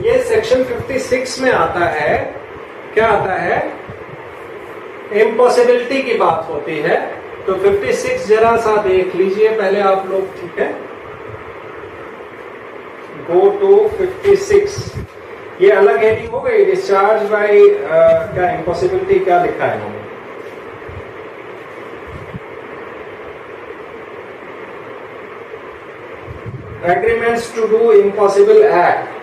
ये सेक्शन 56 में आता है, क्या आता है, इम्पॉसिबिलिटी की बात होती है। तो 56 जरा सा देख लीजिए पहले आप लोग, ठीक है। Go to 56। ये अलग हेडिंग हो गई, डिस्चार्ज बाय क्या इम्पॉसिबिलिटी, क्या लिखा है इन्होंने, agreements to do impossible act.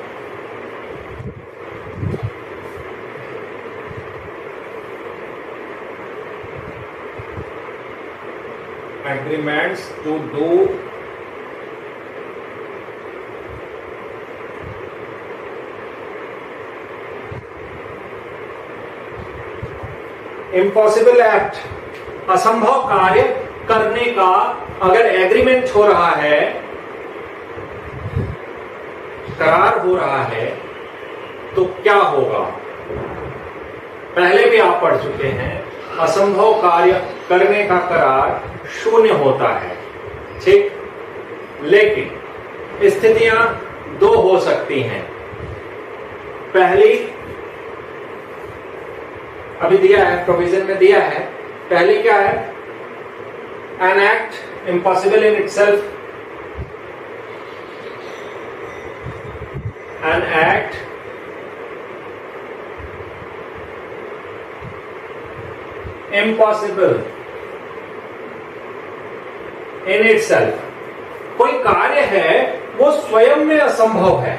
Agreements to do impossible act, असंभव कार्य करने का अगर एग्रीमेंट हो रहा है, करार हो रहा है, तो क्या होगा। पहले भी आप पढ़ चुके हैं, असंभव कार्य करने का करार शून्य होता है, ठीक। लेकिन स्थितियां दो हो सकती हैं। पहली, अभी दिया है, प्रोविजन में दिया है, पहली क्या है, N act impossible in itself, N act impossible in itself, कोई कार्य है वो स्वयं में असंभव है,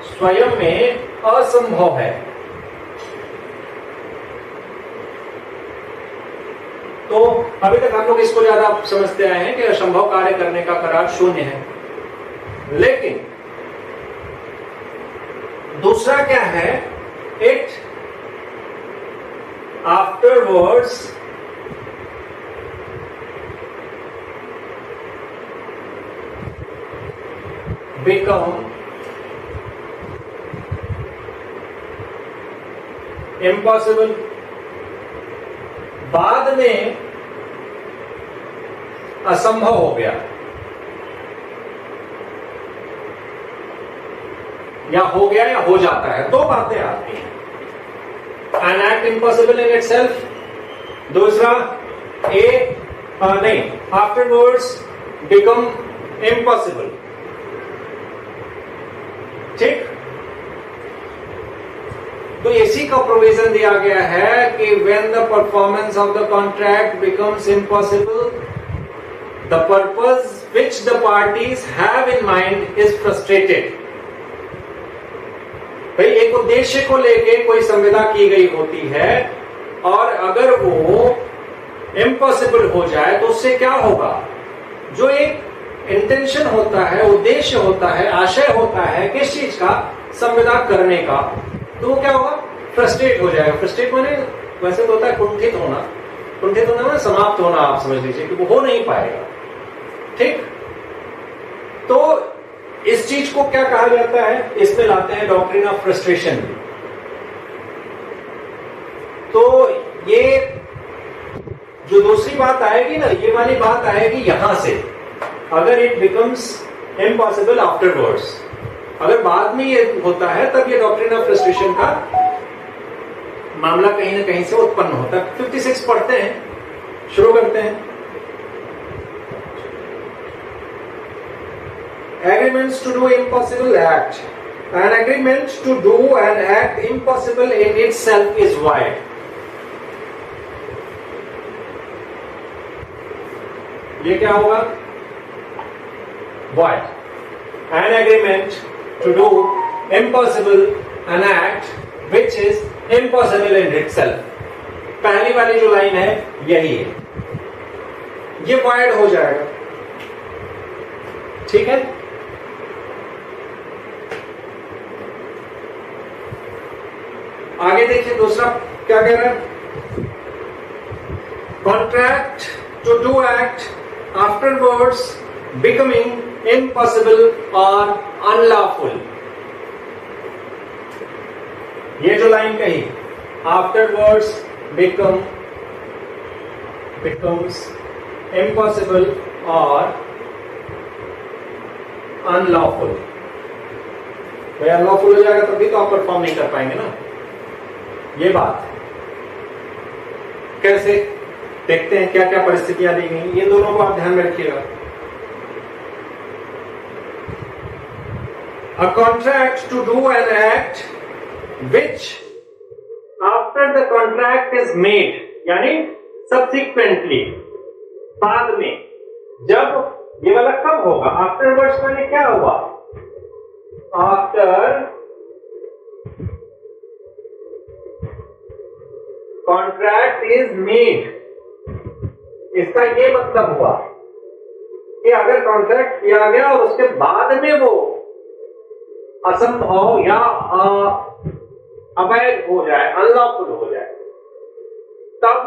स्वयं में असंभव है। तो अभी तक हम लोग इसको ज्यादा समझते आए हैं कि असंभव कार्य करने का करार शून्य है। लेकिन दूसरा क्या है, इट आफ्टरवर्ड्स become impossible, बाद में असंभव हो गया या हो गया या हो जाता है, दो बातें आती हैं। N act impossible in itself, दूसरा नहीं, आफ्टरवर्ड्स बिकम इम्पॉसिबल, ठीक। तो इसी का प्रोविजन दिया गया है कि when the performance of the contract becomes impossible, the purpose which the parties have in mind is frustrated. भाई एक उद्देश्य को लेके कोई संविदा की गई होती है और अगर वो इम्पॉसिबल हो जाए तो उससे क्या होगा, जो एक इंटेंशन होता है, उद्देश्य होता है, आशय होता है किस चीज का, संविदा करने का, तो वो क्या होगा, फ्रस्ट्रेट हो जाएगा। फ्रस्ट्रेट माने वैसे तो होता है कुंठित होना, कुंठित होना माने समाप्त होना, आप समझ लीजिए कि वो हो नहीं पाएगा, ठीक। तो इस चीज को क्या कहा जाता है, इसमें लाते हैं डॉक्ट्रिन ऑफ फ्रस्ट्रेशन। तो ये जो दूसरी बात आएगी ना, ये वाली बात आएगी यहां से, अगर इट बिकम्स इम्पॉसिबल आफ्टरवर्ड्स, अगर बाद में ये होता है तब ये डॉक्ट्रिन ऑफ फ्रस्ट्रेशन का मामला कहीं ना कहीं से उत्पन्न होता है। 56 पढ़ते हैं, शुरू करते हैं। Agreements to do impossible act, an agreement to do an act impossible in itself is void. ये क्या होगा, void. An agreement to do impossible, an act which is impossible in itself. पहली वाली जो लाइन है यही है, ये void हो जाएगा, ठीक है। आगे देखिए दूसरा क्या कह रहा है, contract to do act afterwards becoming impossible or unlawful। ये जो लाइन कही, afterwards becomes impossible or unlawful, भाई अनलॉफुल हो जाएगा तब भी तो आप परफॉर्म नहीं कर पाएंगे ना। ये बात कैसे देखते हैं, क्या क्या परिस्थितियां दी गई, ये दोनों को आप ध्यान में रखिएगा। A contract to do an act which after the contract is made, यानी subsequently, बाद में, जब ये वाला कब होगा, आफ्टरवर्ड्स माने क्या हुआ, आफ्टर कॉन्ट्रैक्ट इज मेड, इसका ये मतलब हुआ कि अगर कॉन्ट्रैक्ट किया गया और उसके बाद में वो असंभव या अवैध हो जाए, अनलॉफुल हो जाए, तब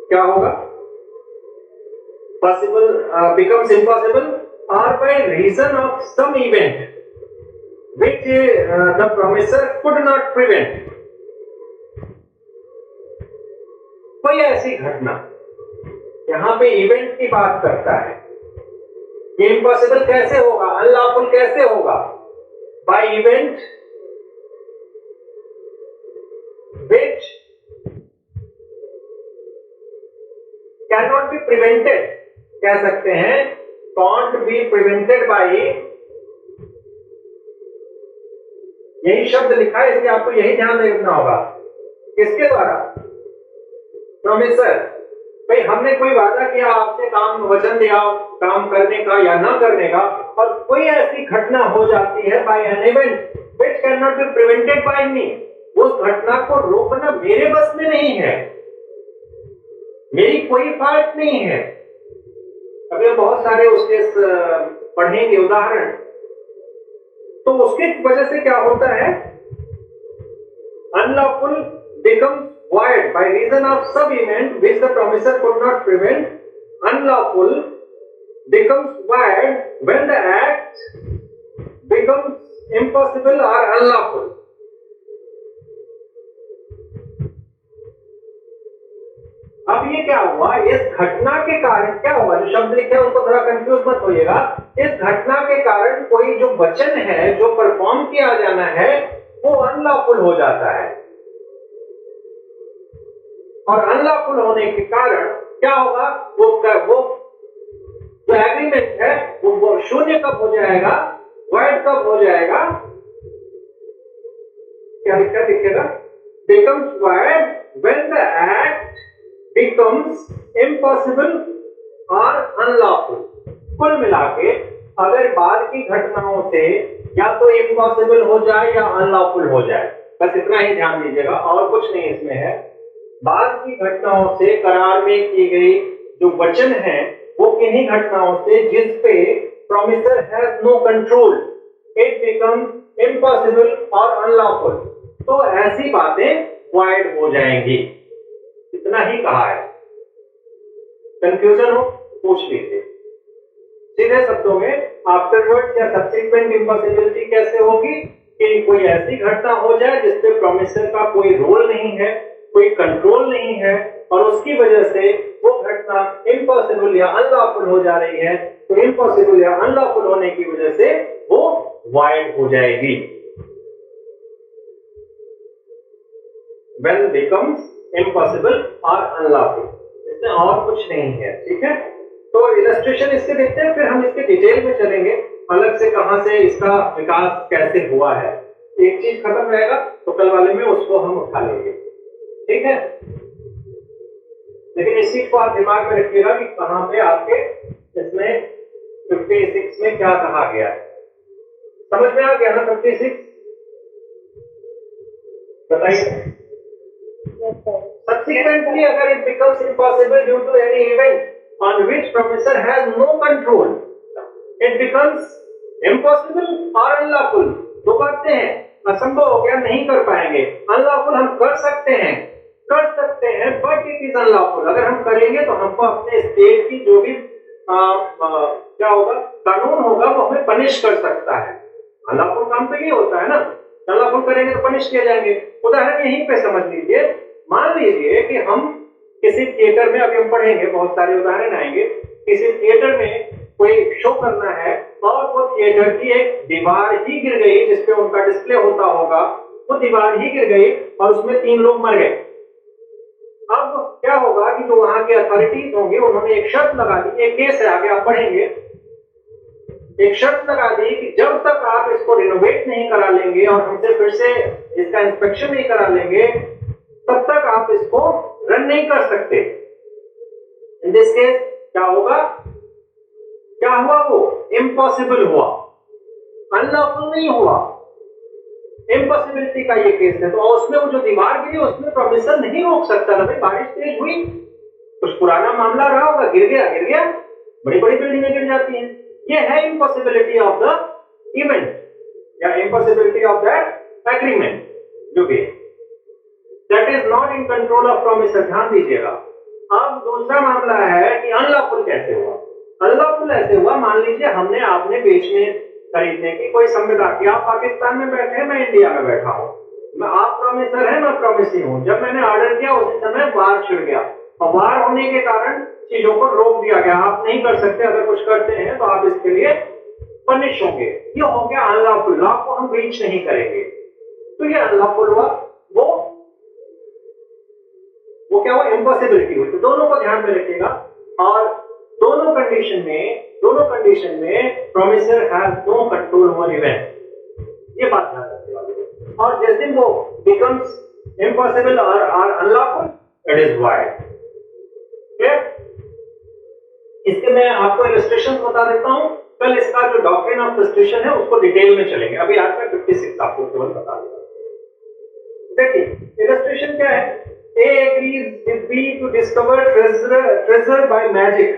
क्या होगा, पॉसिबल बिकम्स इम्पॉसिबल और by reason of some event which the promisor could not prevent. कोई ऐसी घटना, यहां पे इवेंट की बात करता है, ये इम्पॉसिबल कैसे होगा, अनलॉफुल कैसे होगा, by event which can not be prevented, कह सकते हैं कांट बी प्रिवेंटेड बाय, यही शब्द लिखा है इसलिए आपको यही ध्यान रखना होगा, किसके द्वारा, प्रोमिसर। भाई हमने कोई वादा किया आपसे, काम वचन दिया काम करने का या ना करने का, और कोई ऐसी घटना हो जाती है by an event which can not be prevented by me, उस घटना को रोकना मेरे बस में नहीं है, मेरी कोई फॉल्ट नहीं है। अभी हम बहुत सारे उसके पढ़ेंगे उदाहरण, तो उसकी वजह से क्या होता है, unlawful becomes void by reason of some event which the promiser could not prevent. Unlawful becomes void when the act becomes impossible or unlawful. अब ये क्या हुआ, इस घटना के कारण क्या हुआ, जो शब्द लिखे हैं उनको थोड़ा कंफ्यूज मत होइएगा, इस घटना के कारण कोई जो वचन है जो परफॉर्म किया जाना है वो अनलॉफुल हो जाता है, और अनलॉफुल होने के कारण क्या होगा, वो जो एग्रीमेंट है वो शून्य कब हो जाएगा, वॉइड कब हो जाएगा, क्या लिखेगा, becomes void when the act becomes impossible or unlawful। कुल मिलाके अगर बाद की घटनाओं से या तो इम्पॉसिबल हो जाए या अनलॉफुल हो जाए, बस इतना ही ध्यान दीजिएगा, और कुछ नहीं इसमें है। बाद की घटनाओं से करार में की गई जो वचन है वो किन्हीं घटनाओं से जिस पे promisor has no control, it becomes impossible और अनलॉफुल, तो ऐसी बातें वॉइड हो जाएंगी, इतना ही कहा है। कंफ्यूजन हो पूछ लीजिए। सीधे शब्दों में आफ्टरवर्ड या सब्सिक्वेंट इम्पॉसिबिलिटी कैसे होगी कि कोई ऐसी घटना हो जाए जिसपे प्रोमिसर का कोई रोल नहीं है, कोई कंट्रोल नहीं है, और उसकी वजह से वो घटना इम्पॉसिबल या अनलॉफुल हो जा रही है, तो इम्पॉसिबल या अनलॉफुल होने की वजह से वो वॉइड हो जाएगी। When becomes impossible or unlawful, इसमें और कुछ नहीं है, ठीक है। तो इलस्ट्रेशन इसके देखते हैं, फिर हम इसके डिटेल में चलेंगे, अलग से कहां से इसका विकास कैसे हुआ है। एक चीज खत्म रहेगा तो कल वाले में उसको हम उठा लेंगे, ठीक है। लेकिन इस चीज को आप दिमाग में रखिएगा कि कहां पे आपके इसमें 56 में क्या कहा गया है, समझ में आ गया ना 56? बताइए। Subsequently, अगर it becomes impossible due to any event on which promisor has no control, it becomes impossible or unlawful। दो बातें हैं, असंभव हो गया, नहीं कर पाएंगे, अनलॉफुल हम कर सकते हैं बट इट इज अनलॉफुल। अगर हम करेंगे तो हमको अपने स्टेट की जो भी क्या होगा, कानून होगा, वो हमें पनिश कर सकता है। अनलॉफुल काम तो ये होता है ना, अनलॉफुल करेंगे तो पनिश किया जाएंगे। उदाहरण यहीं पे समझ लीजिए, मान लीजिए कि हम किसी थिएटर में, अभी हम पढ़ेंगे बहुत सारे उदाहरण आएंगे, किसी थिएटर में कोई शो करना है और वो थिएटर की एक दीवार ही गिर गई जिसपे उनका डिस्प्ले होता होगा, वो दीवार ही गिर गई और उसमें 3 लोग मर गए। अब क्या होगा कि जो वहां के अथॉरिटीज होंगे उन्होंने एक शर्त लगा दी, एक केस है आगे आप पढ़ेंगे, एक शर्त लगा दी कि जब तक आप इसको रिनोवेट नहीं करा लेंगे और हमसे फिर से इसका इंस्पेक्शन नहीं करा लेंगे तब तक आप इसको रन नहीं कर सकते। इन दिस केस क्या होगा, क्या हुआ, वो इम्पॉसिबल हुआ, अनलॉफुल नहीं हुआ, इम्पॉसिबिलिटी का ये केस है। तो उसमें वो जो दीवार गिरी उसमें प्रोफेसर नहीं रोक सकता था, भाई बारिश तेज हुई, कुछ पुराना मामला रहा होगा, गिर गया, बड़ी बड़ी बिल्डिंगें गिर जाती हैं। ये है इम्पॉसिबिलिटी ऑफ द इवेंट या इम्पॉसिबिलिटी ऑफ दैट एग्रीमेंट जो भी that is not in control of promisor. ध्यान दीजिएगा। अब दूसरा मामला है कि अनलॉफुल कैसे हुआ। अनलॉफुल ऐसे हुआ, मान लीजिए हमने आपने बेचने खरीदने की कोई संविदा की, आप पाकिस्तान में बैठे हैं, मैं इंडिया में बैठा हूं, मैं आप प्रोमिसर है, मैं प्रोमिसी हूं। जब मैंने ऑर्डर किया उसी समय वार छिड़ गया और वार होने के कारण चीजों को रोक दिया गया, आप नहीं कर सकते, अगर कुछ करते हैं तो आप इसके लिए पनिश होंगे। ये हो गया अनलॉफुल, लॉ को हम ब्रीच नहीं करेंगे, तो ये अनलॉफुल हुआ। वो क्या हुआ, इम्पॉसिबिलिटी हुई। तो दोनों को ध्यान में रखिएगा और दोनों कंडीशन में promisor has no control over event, ये बात ध्यान रखिएगा। और जिस दिन वो बिकम्स इम्पॉसिबल और unlawful, it is void. Clear? इसके मैं आपको इलस्ट्रेशन बता देता हूं, कल इसका जो डॉक्ट्रिन ऑफ फ्रस्ट्रेशन है उसको डिटेल में चलेंगे, अभी आज मैं 56 आपको केवल बता दूंगा। देखिए इलस्ट्रेशन क्या है, A agrees with B to discover treasure by magic।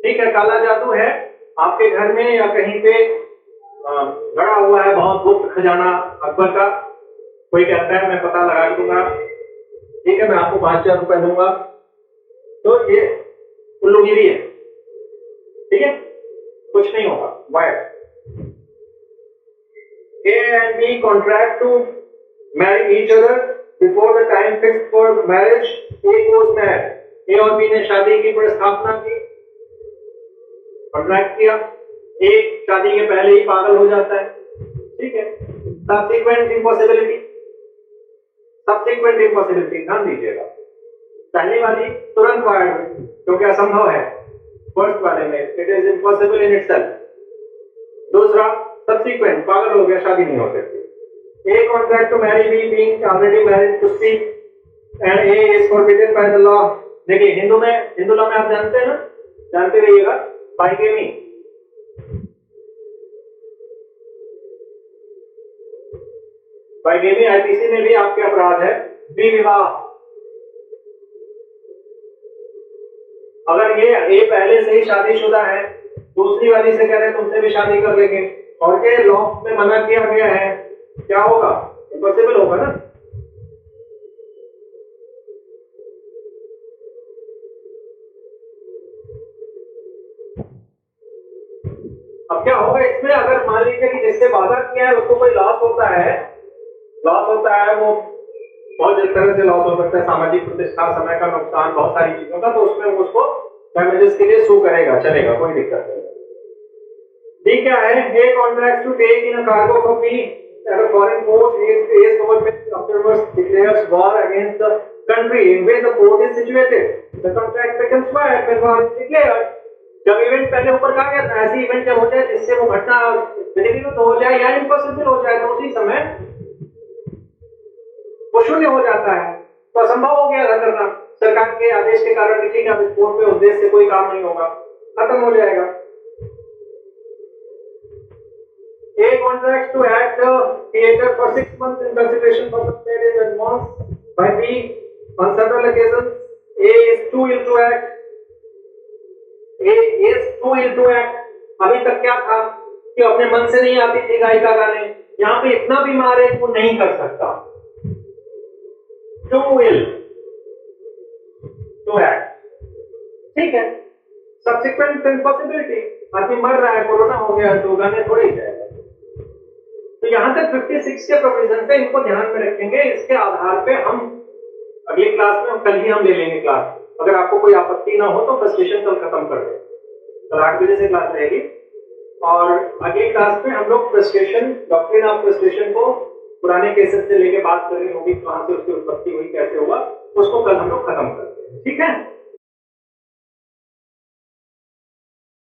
ठीक है, काला जादू है, आपके घर में या कहीं पे गड़ा हुआ है बहुत गुप्त खजाना अकबर का, कोई कहता है मैं पता लगा दूंगा, ठीक है मैं आपको 5,000 रुपए दूंगा, तो ये उल्लूगिरी है, ठीक है, कुछ नहीं होगा। Why A and B contract to marry each other before the time fixed for marriage। A goes mad, A और B ने शादी की प्रस्तावना की, कॉन्ट्रैक्ट किया, A शादी के पहले ही पागल हो जाता है, ठीक है। सब्सिक्वेंट इम्पॉसिबिलिटी ध्यान दीजिएगा। पहली वाली तुरंत वायर्ड हुई क्योंकि असंभव है, फर्स्ट वाले में it is impossible in itself. दूसरा सब्सिक्वेंट, पागल हो गया, शादी नहीं हो सकती। A contract to marry B being already married to C and A is forbidden by the law। देखिए हिंदू लॉ में आप जानते हैं ना, जानते रहिएगा, बाइगेमी, आईपीसी में भी आपके अपराध है। बी विवाह, अगर ये A पहले से ही शादीशुदा है, दूसरी वाली से कह रहे हैं तुमसे भी शादी कर लेंगे और ये लॉ में मना किया गया है, क्या होगा, इम्पॉसिबल होगा ना। अब क्या होगा इसमें, अगर मान लीजिए कि जिससे वादा किया है उसको कोई लॉस होता है, वो बहुत इस तरह से लॉस हो सकता है, सामाजिक प्रतिष्ठा, समय का नुकसान, बहुत सारी चीजों का, तो उसमें वो उसको डैमेजेस के लिए सू करेगा, चलेगा, कोई दिक्कत नहीं। ठीक क्या है, a contract to take in a cargo from B at a foreign port is over which afterwards declares war against the country in which the port is situated। The contract becomes void when war is declared। जब event पहले ऊपर कहा गया था, ऐसी event जब हो जाए जिससे वो घटना विधिवत हो जाए या इम्पॉसिबल हो जाए, तो उसी समय वो शून्य हो जाता है, तो असंभव हो गया था करना। सरकार के आदेश के कारण ठीक है, अब इस पोर्ट पे उद्देश्य से कोई काम नहीं होगा, खत्म हो जाएगा। A contracts to act the theatre for 6 months in consideration for the paid advance by B on several occasions। A is too ill to act। अभी तक क्या था कि अपने मन से नहीं आती थी गायिका गाने, यहाँ पे इतना बीमार है वो नहीं कर सकता। Too ill to act, ठीक है। Subsequent impossibility, आदमी मर रहा है, कोरोना हो गया तो गाने थोड़े ही जाएगा। तो यहां तक 56 के प्रोविजन है, इनको ध्यान में रखेंगे। इसके आधार पे हम अगली क्लास में, कल ही हम ले लेंगे क्लास, अगर आपको कोई आपत्ति ना हो तो फ्रस्ट्रेशन कल खत्म कर दें। कल 8 बजे से क्लास रहेगी, और अगले क्लास में हम लोग फ्रस्ट्रेशन, डॉक्ट्रिन ऑफ फ्रस्ट्रेशन को पुराने केसेस से लेके बात कर रही होगी, कहां से उसकी उत्पत्ति हुई, कैसे हुआ, उसको कल हम लोग खत्म करते हैं। ठीक है।